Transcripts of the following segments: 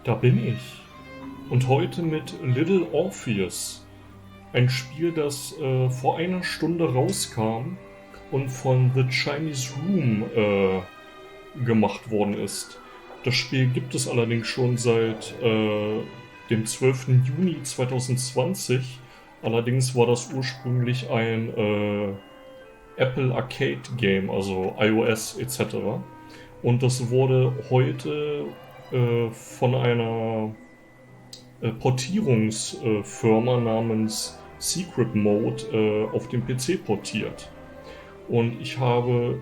Da bin ich. Und heute mit Little Orpheus. Ein Spiel, das vor einer Stunde rauskam und von The Chinese Room gemacht worden ist. Das Spiel gibt es allerdings schon seit dem 12. Juni 2020. Allerdings war das ursprünglich ein Apple Arcade Game, also iOS etc. Und das wurde heute von einer Portierungsfirma namens Secret Mode auf den PC portiert. Und ich habe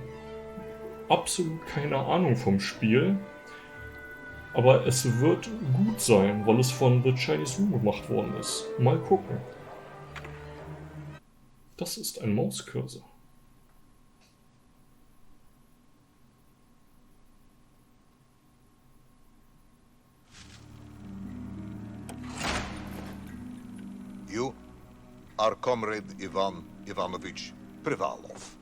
absolut keine Ahnung vom Spiel, aber es wird gut sein, weil es von The Chinese Room gemacht worden ist. Mal gucken. Das ist ein Mauscursor. You are Comrade Ivan Ivanovich Privalov.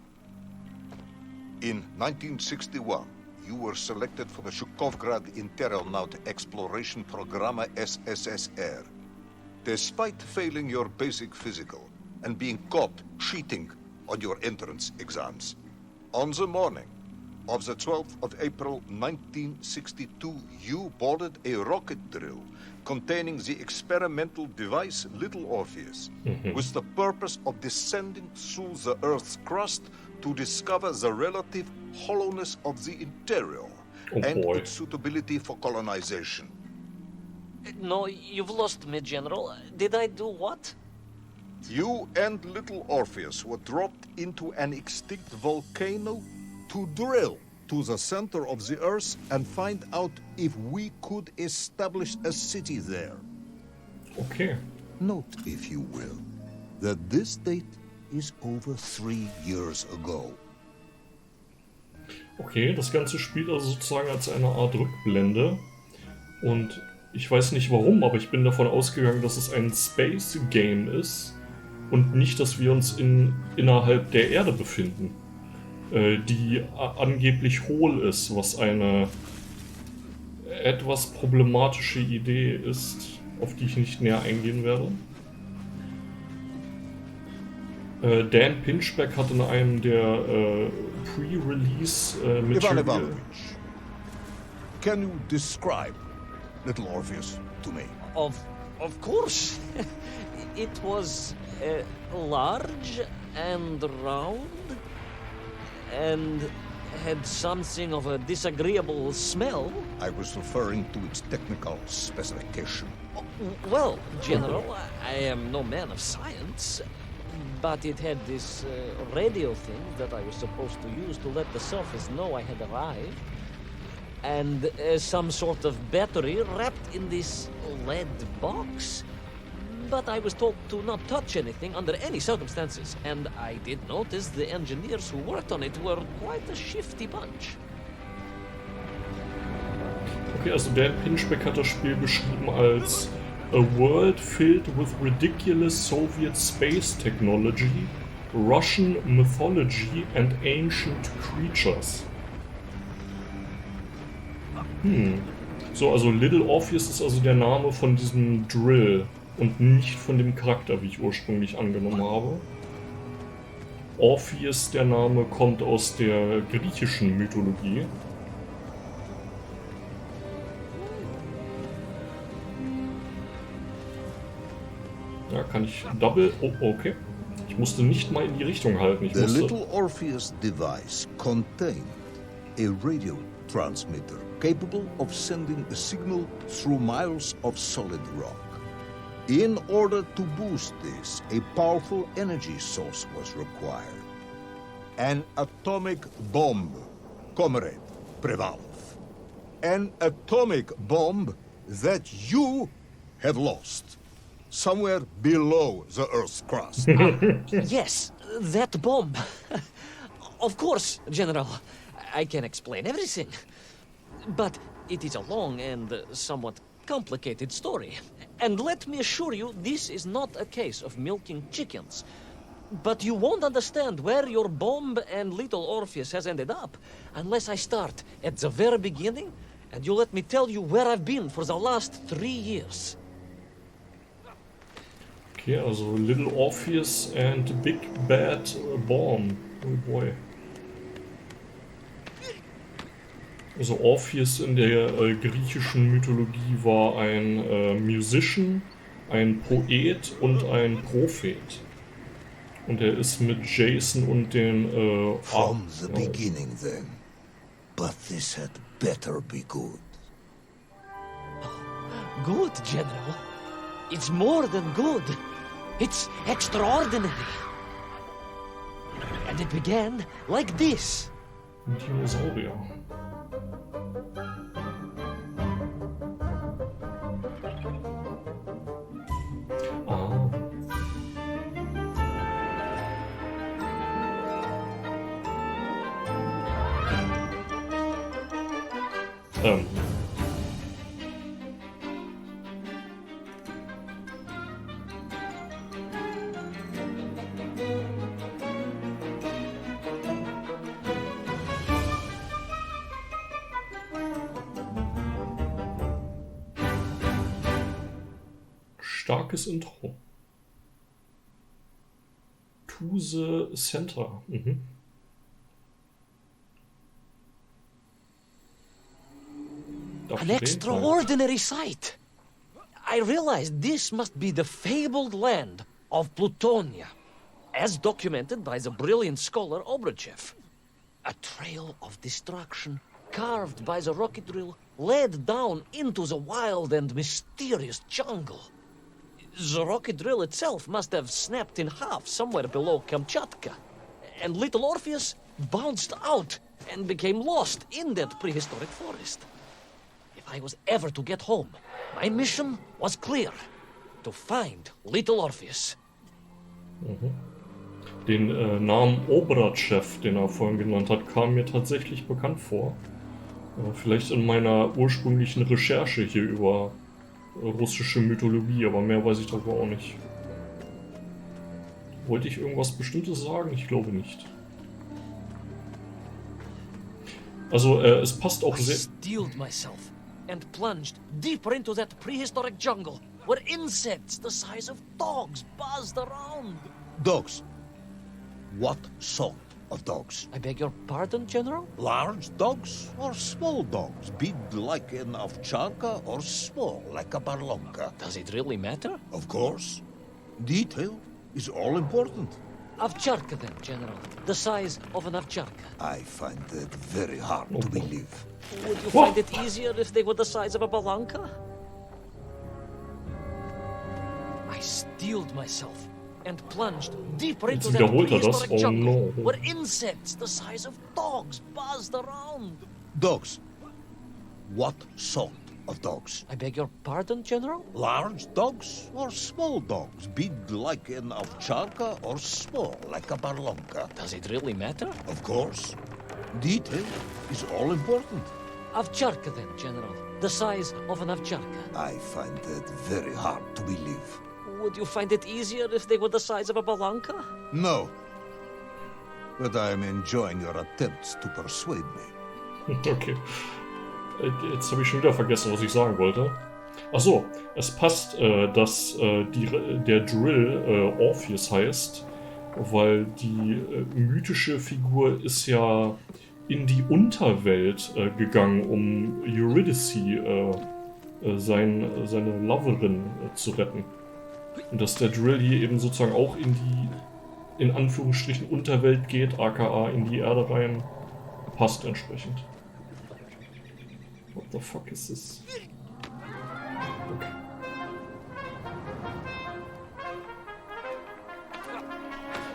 In 1961, you were selected for the Shukovgrad Interonaut Exploration Program SSSR. Despite failing your basic physical and being caught cheating on your entrance exams, on the morning of the 12th of April 1962, you boarded a rocket drill containing the experimental device Little Orpheus, with the purpose of descending through the Earth's crust to discover the relative hollowness of the interior and its suitability for colonization. No, you've lost me, General. Did I do what? You and Little Orpheus were dropped into an extinct volcano to drill to the center of the Earth and find out if we could establish a city there. Okay. Note, if you will, that this date is over 3 years ago. Okay, das Ganze spielt also sozusagen als eine Art Rückblende. Und ich weiß nicht warum, aber ich bin davon ausgegangen, dass es ein Space Game ist und nicht, dass wir uns innerhalb der Erde befinden, die angeblich hohl ist, was eine etwas problematische Idee ist, auf die ich nicht näher eingehen werde. Dan Pinchbeck hat in einem der Pre-Release Ivan Material... Ivanovich, can you describe Little Orpheus to me? Of course. It was large and round and had something of a disagreeable smell. I was referring to its technical specification. Well, General, I am no man of science, but it had this radio thing that I was supposed to use to let the surface know I had arrived, and some sort of battery wrapped in this lead box. But I was told to not touch anything under any circumstances, and I did notice the engineers who worked on it were quite a shifty bunch. Okay, also Dan Pinchbeck hat das Spiel beschrieben als a world filled with ridiculous Soviet space technology, Russian mythology and ancient creatures. So, also Little Orpheus ist also der Name von diesem Drill und nicht von dem Charakter, wie ich ursprünglich angenommen habe. Orpheus, der Name, kommt aus der griechischen Mythologie. Ja, kann ich double... Oh, okay. Ich musste nicht mal in die Richtung halten. Ich The musste... Little Orpheus device contained a radio transmitter capable of sending a signal through miles of solid rock. In order to boost this, a powerful energy source was required. An atomic bomb, Comrade Privalov. An atomic bomb that you have lost somewhere below the Earth's crust. Yes, that bomb. Of course, General. I can explain everything. But it is a long and somewhat complicated story. And let me assure you, this is not a case of milking chickens. But you won't understand where your bomb and Little Orpheus has ended up unless I start at the very beginning and you let me tell you where I've been for the last 3 years. Okay, also Little Orpheus and Big Bad Born. Oh boy. Also Orpheus in der griechischen Mythologie war ein Musician, ein Poet und ein Prophet. Und er ist mit Jason und den From the beginning, then. But this had better be good. Good, General. It's more than good. It's extraordinary. And it began like this. Ein Dinosaurier. Ah. Starkes Intro. To the Center. Mhm. An extraordinary sight. I realized this must be the fabled land of Plutonia, as documented by the brilliant scholar Obruchev. A trail of destruction carved by the rocket drill led down into the wild and mysterious jungle. The rocket drill itself must have snapped in half somewhere below Kamchatka, and little Orpheus bounced out and became lost in that prehistoric forest. If I was ever to get home, my mission was clear: to find little Orpheus. Den Namen Obruchev, den er vorhin genannt hat, kam mir tatsächlich bekannt vor. Vielleicht in meiner ursprünglichen Recherche hier über russische Mythologie, aber mehr weiß ich darüber auch nicht. Wollte ich irgendwas Bestimmtes sagen? Ich glaube nicht. Also es passt auch sehr... I steeled myself and plunged deeper into that prehistoric jungle where insects the size of dogs buzzed around. Dogs. What sort of dogs? I beg your pardon, General? Large dogs or small dogs? Big like an ovcharka or small like a barlonka? Does it really matter? Of course. Detail is all important. Ovcharka then, General. The size of an ovcharka. I find that very hard to believe. Would you find it easier if they were the size of a balanka? I steeled myself and plunged deeper into that prehistoric jungle where insects the size of dogs buzzed around. Dogs. What sort of dogs? I beg your pardon, General? Large dogs or small dogs? Big like an ovcharka or small like a barlonka? Does it really matter? Of course. Detail is all important. Ovcharka then, General. The size of an ovcharka. I find that very hard to believe. Would you find it easier if they were the size of a balanka? No. But I am enjoying your attempts to persuade me. Okay. Jetzt habe ich schon wieder vergessen, was ich sagen wollte. Achso, es passt, dass der Drill Orpheus heißt, weil die mythische Figur ist ja in die Unterwelt gegangen, um Eurydice, seine Loverin, zu retten. Und dass der Drill hier eben sozusagen auch in die, in Anführungsstrichen, Unterwelt geht, aka in die Erde rein, passt entsprechend. What the fuck is this? Okay.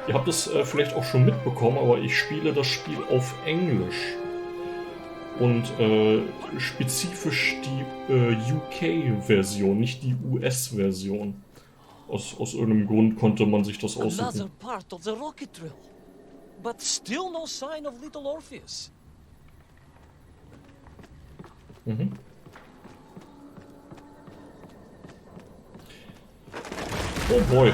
Ihr habt es vielleicht auch schon mitbekommen, aber ich spiele das Spiel auf Englisch. Und spezifisch die UK-Version, nicht die US-Version. Aus irgendeinem Grund konnte man sich das aussuchen. Another part of the rocket drill. But still no sign of little Orpheus. Mhm. Oh boy.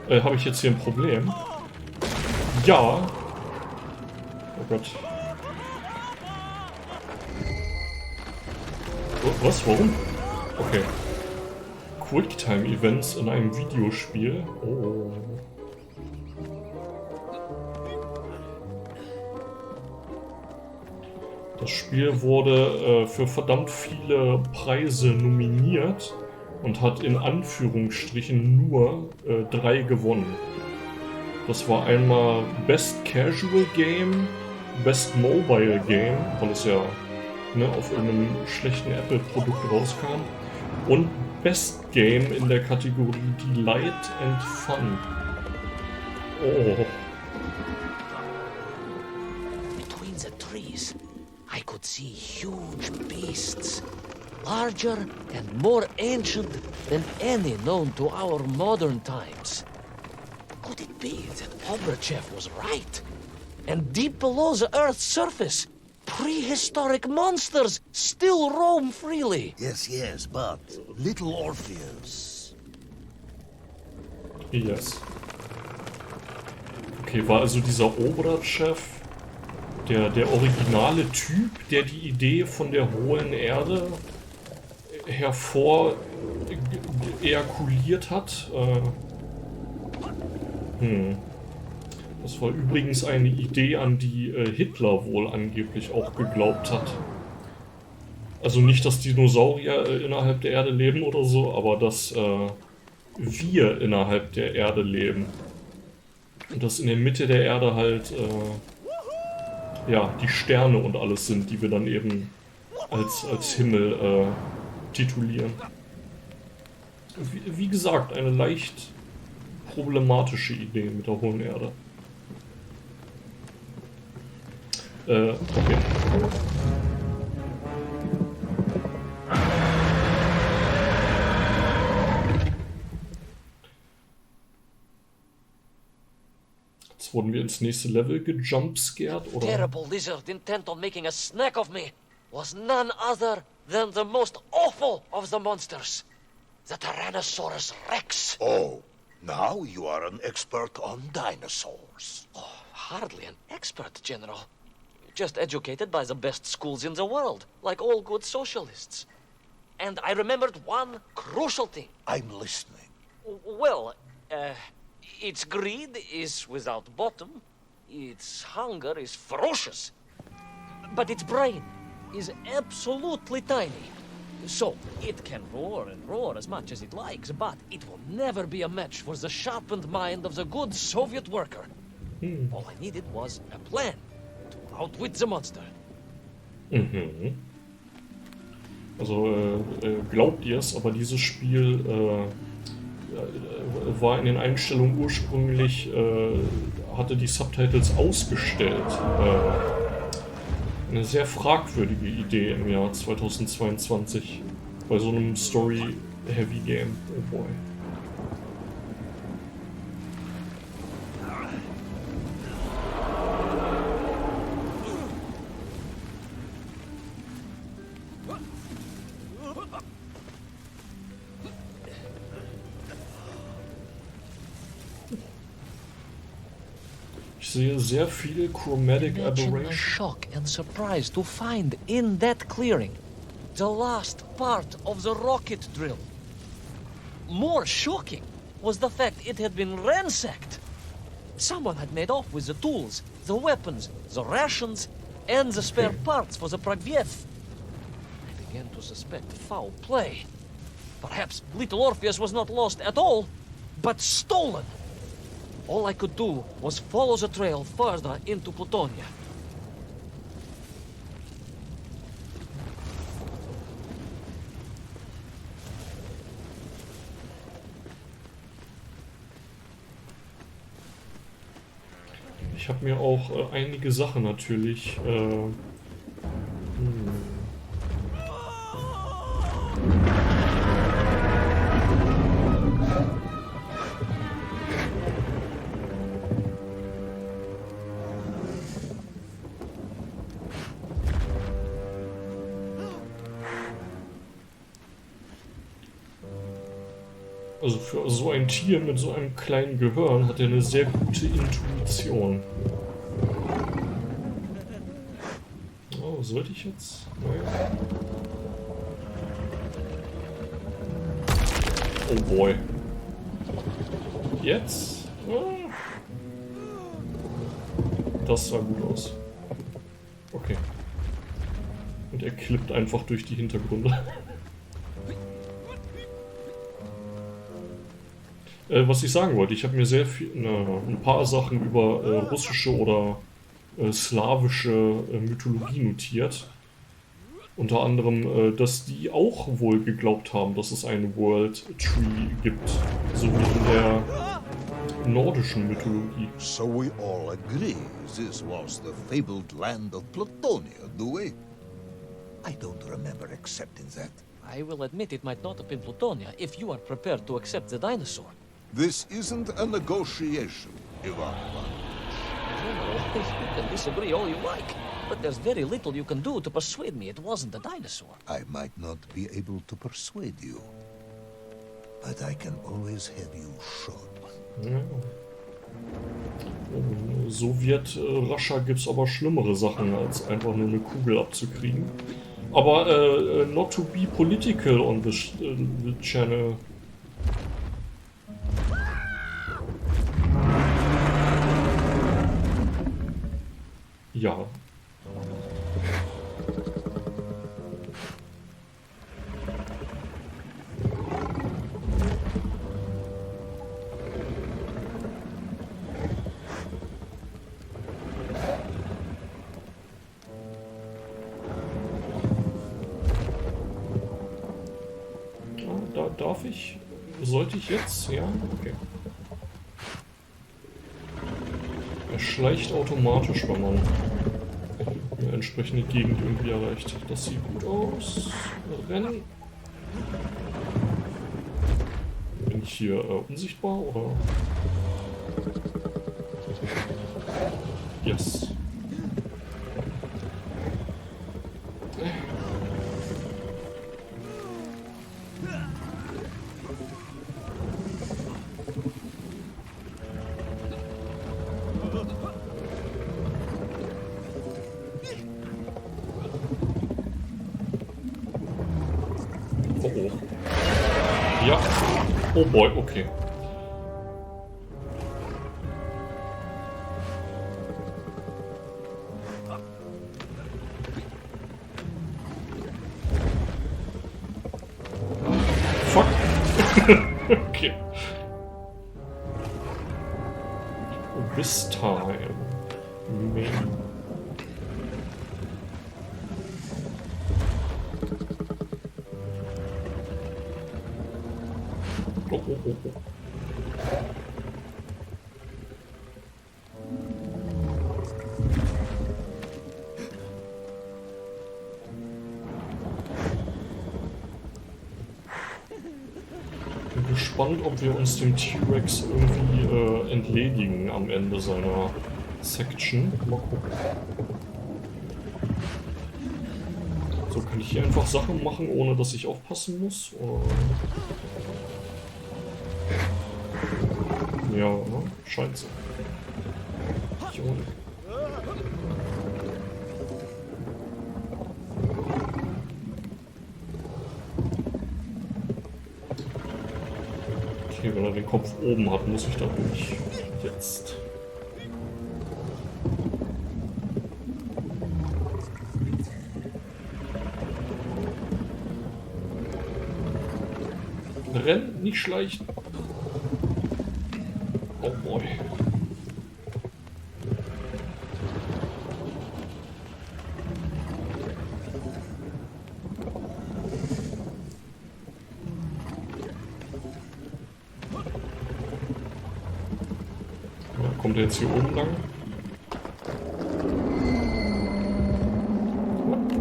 Habe ich jetzt hier ein Problem? Ja. Oh Gott. Oh, was? Warum? Okay. Quicktime-Events in einem Videospiel. Oh. Das Spiel wurde für verdammt viele Preise nominiert und hat in Anführungsstrichen nur 3 gewonnen. Das war einmal Best Casual Game, Best Mobile Game, weil es ja auf irgendeinem schlechten Apple-Produkt rauskam, und Best Game in der Kategorie Delight and Fun. Oh. Between the trees, I could see huge beasts, larger and more ancient than any known to our modern times. Could it be that Oberchev was right? And deep below the Earth's surface, prehistoric monsters still roam freely. Yes, but little Orpheus. Yes. Okay, war also dieser Oberchef der originale Typ, der die Idee von der hohlen Erde ejakuliert hat? Das war übrigens eine Idee, an die Hitler wohl angeblich auch geglaubt hat. Also nicht, dass Dinosaurier innerhalb der Erde leben oder so, aber dass wir innerhalb der Erde leben. Und dass in der Mitte der Erde halt ja, die Sterne und alles sind, die wir dann eben als Himmel titulieren. Wie gesagt, eine leicht problematische Idee mit der hohen Erde. Okay. Jetzt wurden wir ins nächste Level gejumpscared, oder? Terrible lizard intent on making a snack of me was none other than the most awful of the monsters, the Tyrannosaurus Rex. Oh, now you are an expert on dinosaurs. Oh, hardly an expert, General. Just educated by the best schools in the world, like all good socialists. And I remembered one crucial thing. I'm listening. Well, its greed is without bottom, its hunger is ferocious, but its brain is absolutely tiny. So, it can roar and roar as much as it likes, but it will never be a match for the sharpened mind of the good Soviet worker. All I needed was a plan to outwit the monster. Mhm. Also, glaubt ihr es, aber dieses Spiel war in den Einstellungen ursprünglich, hatte die Subtitles ausgestellt. Eine sehr fragwürdige Idee im Jahr 2022 bei so einem Story-Heavy-Game. Oh boy. Ich sehe sehr viel Chromatic Imagine my Aberration. shock and surprise to find in that clearing the last part of the rocket drill. More shocking was the fact it had been ransacked. Someone had made off with the tools, the weapons, the rations, and the spare parts for the Pragviev. I began to suspect foul play. Perhaps little Orpheus was not lost at all, but stolen. All I could do was follow the trail further into Plutonia. Ich habe mir auch einige Sachen natürlich. Also für so ein Tier mit so einem kleinen Gehirn hat er eine sehr gute Intuition. Oh, sollte ich jetzt? Naja. Oh boy. Jetzt? Ah. Das sah gut aus. Okay. Und er klippt einfach durch die Hintergründe. Was ich sagen wollte, ich habe mir sehr viel, ein paar Sachen über russische oder slawische Mythologie notiert. Unter anderem, dass die auch wohl geglaubt haben, dass es eine World Tree gibt. So wie in der nordischen Mythologie. So we all agree this was the fabled land of Plutonia, do we? I don't remember accepting that. I will admit it might not have been Plutonia if you are prepared to accept the dinosaur. This isn't a negotiation, Ivan Ivanovich. General, you can disagree all you like, but there's very little you can do to persuade me it wasn't a dinosaur. I might not be able to persuade you, but I can always have you shot. Ja. In Sowjet-Russia gibt es aber schlimmere Sachen, als einfach nur eine Kugel abzukriegen. Aber not to be political on the channel. Ja. Da darf ich? Sollte ich jetzt? Ja, okay. Er schleicht automatisch, wenn man eine entsprechende Gegend irgendwie erreicht. Das sieht gut aus. Rennen. Bin ich hier unsichtbar oder? Yes. Oh, oh. Ja. Oh boy, okay. Fuck. Okay. This time. Maybe. Oh, oh, oh, oh. Bin gespannt, ob wir uns dem T-Rex irgendwie entledigen am Ende seiner Section. Mal gucken. So, kann ich hier einfach Sachen machen, ohne dass ich aufpassen muss? Oder? Ja, ne? Scheint so. Jo. Okay, wenn er den Kopf oben hat, muss ich da durch. Jetzt. Rennen, nicht schleichen. Oh boy. Ja, kommt er jetzt hier oben lang?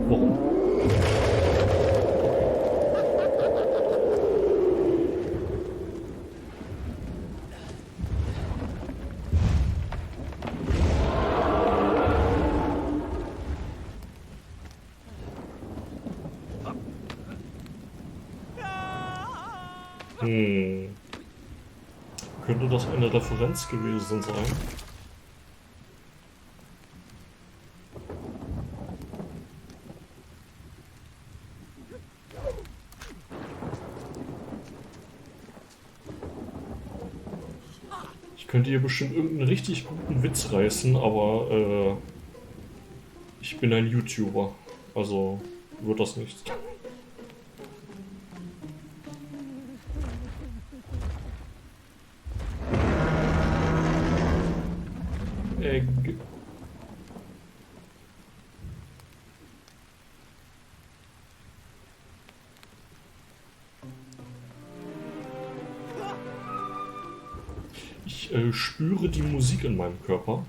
Warum? Könnte das eine Referenz gewesen sein? Ich könnte hier bestimmt irgendeinen richtig guten Witz reißen, aber ich bin ein YouTuber. Also wird das nichts. Egg. Ich spüre die Musik in meinem Körper.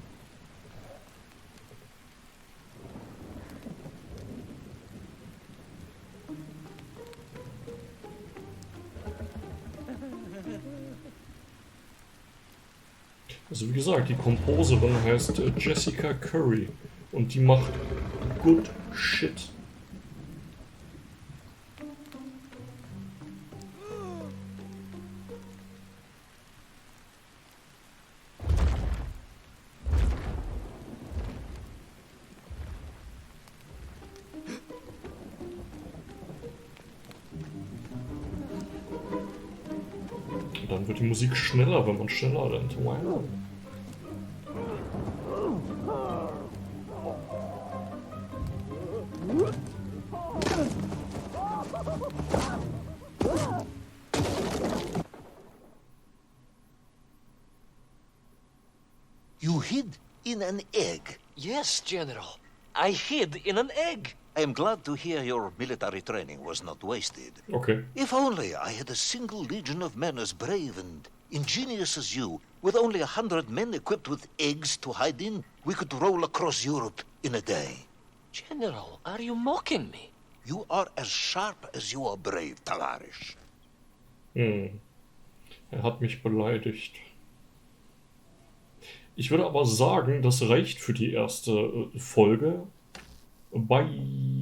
Also wie gesagt, die Komposerin heißt Jessica Curry und die macht good shit. Und dann wird die Musik schneller, wenn man schneller rennt. Wow. You hid in an egg. Yes, General. I hid in an egg. I am glad to hear your military training was not wasted. Okay. If only I had a single legion of men as brave and ingenious as you, with only 100 men equipped with eggs to hide in, we could roll across Europe in a day. General, are you mocking me? You are as sharp as you are brave, Tavarish. Er hat mich beleidigt. Ich würde aber sagen, das reicht für die erste Folge. Bye.